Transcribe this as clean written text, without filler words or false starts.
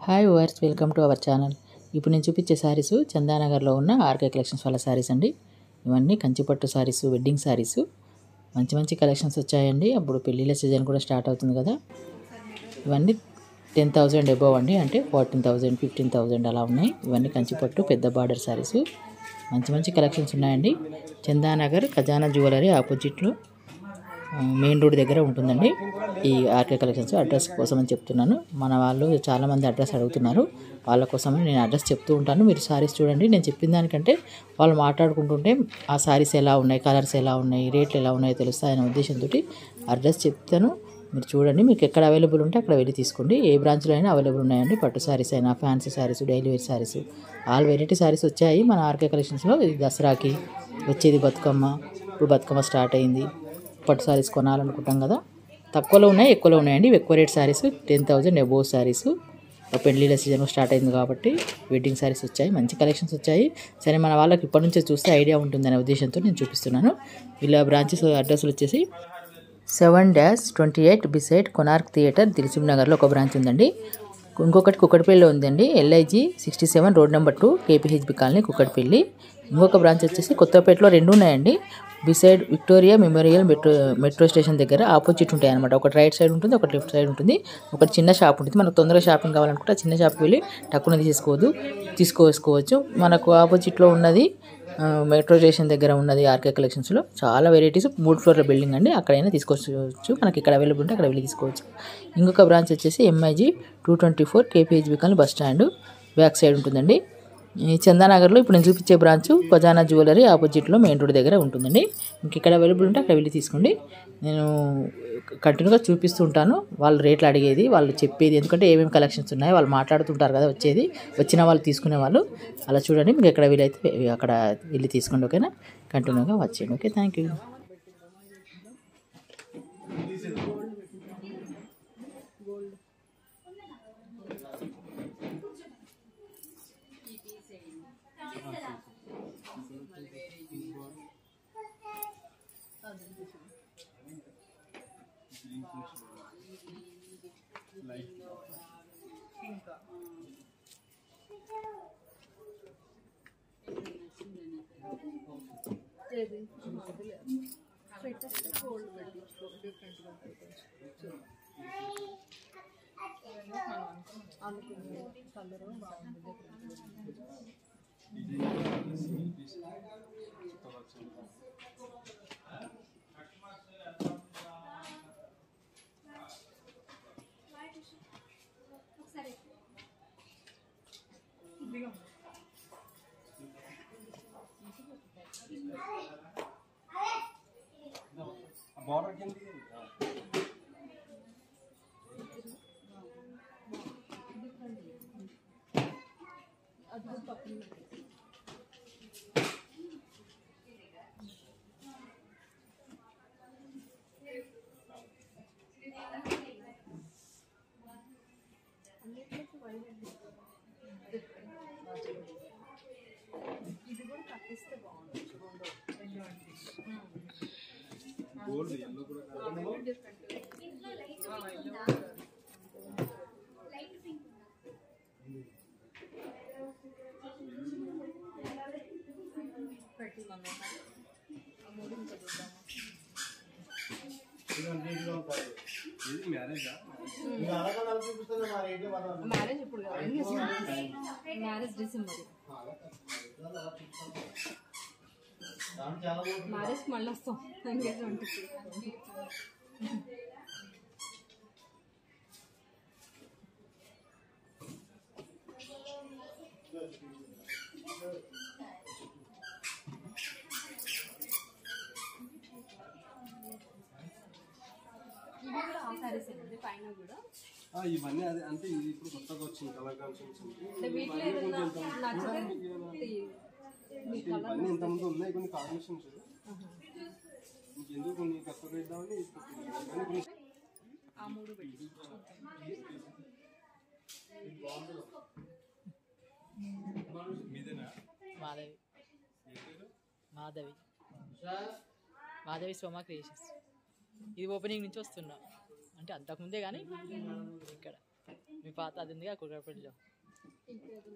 Hi viewers, welcome to our channel. ఇప్పుడు నేను చూపించే శారీస్ చందానగర్లో ఉన్న ఆర్కే కలెక్షన్స్ వాళ్ళ శారీస్ అండి. ఇవన్నీ కంచిపట్టు శారీస్, వెడ్డింగ్ శారీస్. మంచి మంచి కలెక్షన్స్ వచ్చాయండి. అప్పుడు పెళ్ళిళ్ళ సీజన్ కూడా స్టార్ట్ అవుతుంది కదా. ఇవన్నీ 10,000 అబోవ్ అండి, అంటే 14,000, 15,000 అలా ఉన్నాయి. ఇవన్నీ కంచిపట్టు పెద్ద బార్డర్ శారీస్. మంచి మంచి కలెక్షన్స్ ఉన్నాయండి. చందానగర్ ఖజానా జ్యువెలరీ ఆపోజిట్లో మెయిన్ రోడ్ దగ్గర ఉంటుందండి ఈ ఆర్కే కలెక్షన్స్. అడ్రస్ కోసం అని చెప్తున్నాను. మన వాళ్ళు చాలామంది అడ్రస్ అడుగుతున్నారు, వాళ్ళ కోసమని నేను అడ్రస్ చెప్తూ ఉంటాను. మీరు శారీస్ చూడండి. నేను చెప్పిన దానికంటే వాళ్ళు మాట్లాడుకుంటుంటే ఆ శారీస్ ఎలా ఉన్నాయి, కలర్స్ ఎలా ఉన్నాయి, రేట్లు ఎలా ఉన్నాయో తెలుస్తాయనే ఉద్దేశంతో అడ్రస్ చెప్తాను. మీరు చూడండి, మీకు ఎక్కడ అవైలబుల్ ఉంటే అక్కడ వెళ్ళి తీసుకోండి. ఏ బ్రాంచ్లో అయినా అవైలబుల్ ఉన్నాయండి. పట్టు శారీస్ అయినా, fancy saris, daily wear saris, all variety saris వచ్చాయి మన ఆర్కే కలెక్షన్స్లో. ఇది దసరాకి వచ్చేది బతుకమ్మ. ఇప్పుడు బతుకమ్మ స్టార్ట్ అయింది. పట్టు శారీస్ కొనాలనుకుంటాం కదా, తక్కువలో ఉన్నాయి, ఎక్కువలో ఉన్నాయండి. ఎక్కువ రేట్ శారీస్ 10,000 అబోవ్ శారీస్. పెళ్ళిళ్ళ సీజన్ స్టార్ట్ అయింది కాబట్టి వెడ్డింగ్ శారీస్ వచ్చాయి. మంచి కలెక్షన్స్ వచ్చాయి. సరే, మన వాళ్ళకి ఇప్పటి నుంచే చూస్తే ఐడియా ఉంటుందనే ఉద్దేశంతో నేను చూపిస్తున్నాను. వీళ్ళ బ్రాంచెస్ అడ్రస్లు వచ్చేసి 7-28 బిసైడ్ కొనార్క్ థియేటర్, దిల్సుఖ్ నగర్లో ఒక బ్రాంచ్ ఉందండి. ఇంకొకటి కుక్కటిపల్లిలో ఉందండి. LIG 67 road number 2 KPHB colony Kukatpally. ఇంకొక బ్రాంచ్ వచ్చేసి కొత్తపేటలో 2 ఉన్నాయండి. Beside Victoria memorial metro station దగ్గర ఆపోజిట్ ఉంటాయి అనమాట. ఒకటి రైట్ సైడ్ ఉంటుంది, ఒకటి లెఫ్ట్ సైడ్ ఉంటుంది. ఒకటి చిన్న షాప్ ఉంటుంది. మనకు తొందరగా షాపింగ్ కావాలనుకుంటే చిన్న షాప్కి వెళ్ళి టక్కున తీసుకోవచ్చు. మనకు ఆపోజిట్లో ఉన్నది మెట్రో స్టేషన్ దగ్గర ఉన్నది ఆర్కే కలెక్షన్స్లో. చాలా వెరైటీస్, 3 ఫ్లోర్ల బిల్డింగ్ అండి. అక్కడైనా తీసుకోవచ్చు. మనకి ఇక్కడ అవైలబుల్ ఉంటే అక్కడ వెళ్ళి తీసుకోవచ్చు. ఇంకొక బ్రాంచ్ వచ్చేసి MIG 224 KPHB colony bus stand back side ఉంటుందండి. ఈ చందానగర్లో ఇప్పుడు నేను చూపించే బ్రాంచ్ ఖజానా జ్యువెలరీ ఆపోజిట్లో మెయిన్ రోడ్ దగ్గర ఉంటుందండి. ఇంక ఇక్కడ అవైలబుల్ ఉంటే అక్కడ వెళ్ళి తీసుకోండి. నేను కంటిన్యూగా చూపిస్తూ ఉంటాను. వాళ్ళు రేట్లు అడిగేది, వాళ్ళు చెప్పేది, ఎందుకంటే ఏమేమి కలెక్షన్స్ ఉన్నాయో వాళ్ళు మాట్లాడుతుంటారు కదా. వచ్చిన వాళ్ళు తీసుకునే వాళ్ళు అలా చూడండి. మీకు ఎక్కడ వీలైతే అక్కడ వెళ్ళి తీసుకోండి. ఓకేనా? కంటిన్యూగా వచ్చేయండి. Okay, thank you. మ్యారేజ్ ఇప్పుడు మ్యారేజ్ డిసెంబర్. మ్యారేజ్కి మళ్ళీ వస్తాం. ఎంగేజ్మెంట్ పైన కూడా ఇవన్నీ అదే అంటే ఇది ఇప్పుడు కొత్తగా వచ్చింది కలర్ కాన్సెప్ట్స్. ఇవన్నీ ఇంతకుముందు ఉన్నాయి కొన్ని కాంబినేషన్స్. ఎందుకు కొన్ని కొత్తగా ఇద్దామని ఆ 3 పెట్టి మాధవి సోమా క్రియేషన్స్. ఇది ఓపెనింగ్ నుంచి వస్తున్నా, అంటే అంతకుముందే కానీ ఇక్కడ మీ పాత అది ఉందిగా కుక్కడపల్లిలో. ఇంకేది